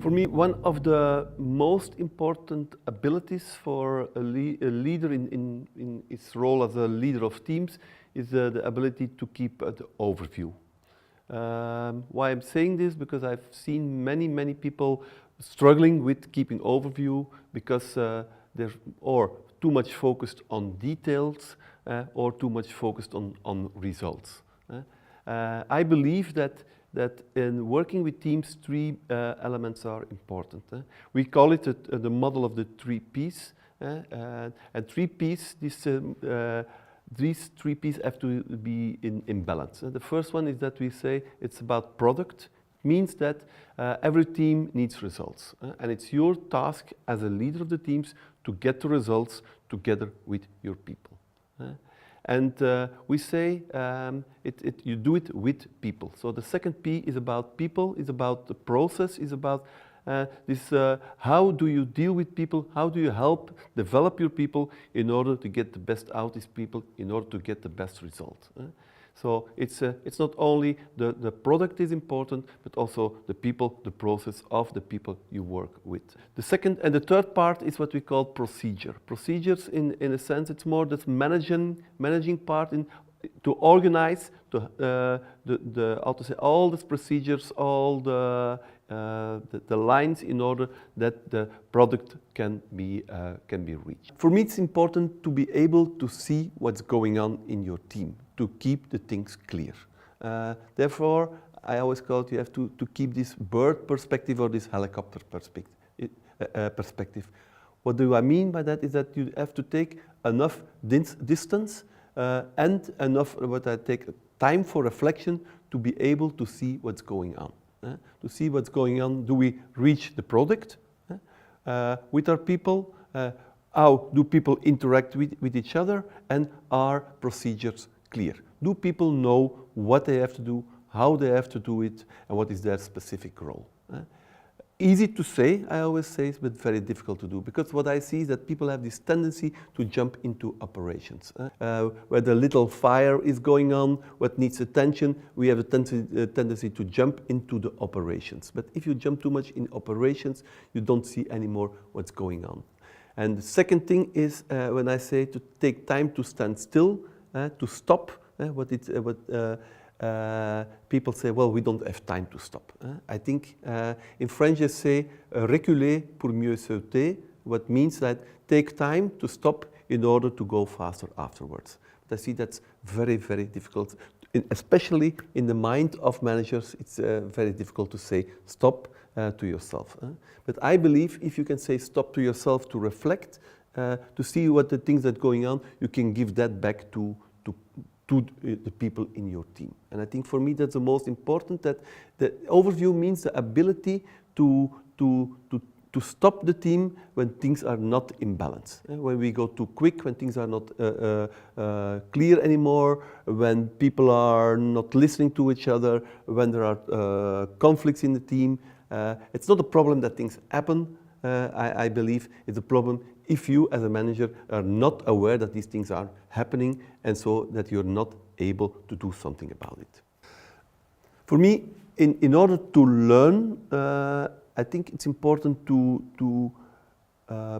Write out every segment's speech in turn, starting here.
For me, one of the most important abilities for a leader in its role as a leader of teams is the ability to keep the overview. Why I'm saying this? Because I've seen many people struggling with keeping overview because they're or too much focused on details or too much focused on results. I believe that in working with teams, three elements are important. We call it the model of the 3 Ps. And 3 Ps, these 3 Ps have to be in balance. The first one is that we say it's about product. It means that every team needs results. And it's your task as a leader of the teams to get the results together with your people. And we say you do it with people. So the second P is about people, is about the process, is about how do you deal with people, how do you help develop your people in order to get the best out of these people, in order to get the best result. So it's not only the product is important, but also the people, the process of the people you work with. The second and the third part is what we call procedure. Procedures, in a sense, it's more this managing part to organize how to say, all these procedures, all the lines in order that the product can be reached. For me, it's important to be able to see what's going on in your team, to keep the things clear. Therefore, I always call it you have to keep this bird perspective or this helicopter perspective. What do I mean by that is that you have to take enough distance and enough take time for reflection to be able to see what's going on. To see what's going on, do we reach the product with our people? How do people interact with each other? And are procedures clear? Do people know what they have to do, how they have to do it, and what is their specific role? Easy to say, I always say, but very difficult to do, because what I see is that people have this tendency to jump into operations. Where the little fire is going on, what needs attention, we have a tendency to jump into the operations. But if you jump too much in operations, you don't see anymore what's going on. And the second thing is when I say to take time to stand still, to stop, people say, well, we don't have time to stop. I think in French they say reculer pour mieux sauter, what means that take time to stop in order to go faster afterwards. But I see that's very difficult, especially in the mind of managers. It's very difficult to say stop to yourself. But I believe if you can say stop to yourself to reflect, to see what the things that are going on, you can give that back to the people in your team. And I think for me that's the most important, that the overview means the ability to stop the team when things are not in balance. When we go too quick, when things are not clear anymore, when people are not listening to each other, when there are conflicts in the team. It's not a problem that things happen, I believe. It's a problem if you as a manager are not aware that these things are happening, and so that you're not able to do something about it. For me, in order to learn, I think it's important to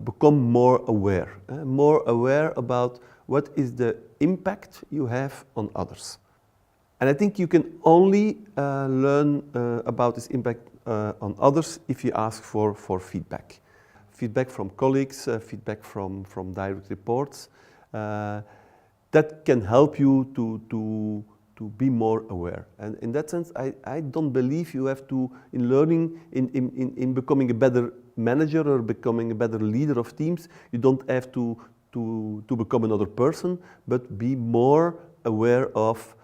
become more aware about what is the impact you have on others. And I think you can only learn about this impact on others if you ask for feedback. Feedback from colleagues, feedback from direct reports. That can help you to be more aware. And in that sense, I don't believe you have to, in learning, in becoming a better manager or becoming a better leader of teams, you don't have to become another person, but be more aware of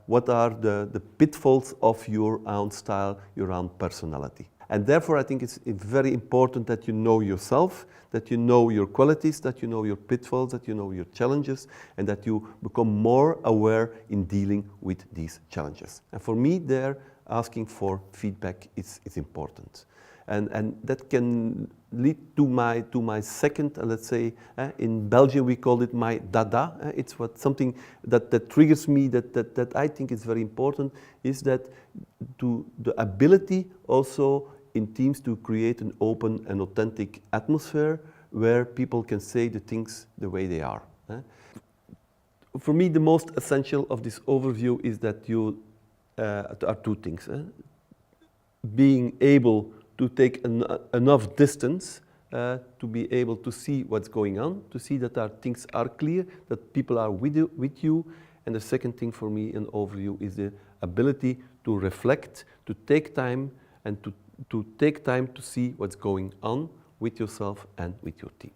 what are the pitfalls of your own style, your own personality. And therefore, I think it's very important that you know yourself, that you know your qualities, that you know your pitfalls, that you know your challenges, and that you become more aware in dealing with these challenges. And for me, there, asking for feedback is important. And that can lead to my second, let's say, in Belgium we call it my dada. It's something that triggers me, that I think is very important, is that the ability also in teams to create an open and authentic atmosphere where people can say the things the way they are. For me, the most essential of this overview is that you are two things. Being able to take enough distance to be able to see what's going on, to see that things are clear, that people are with you. And the second thing for me in overview is the ability to reflect, to take time, and to take time to see what's going on with yourself and with your team.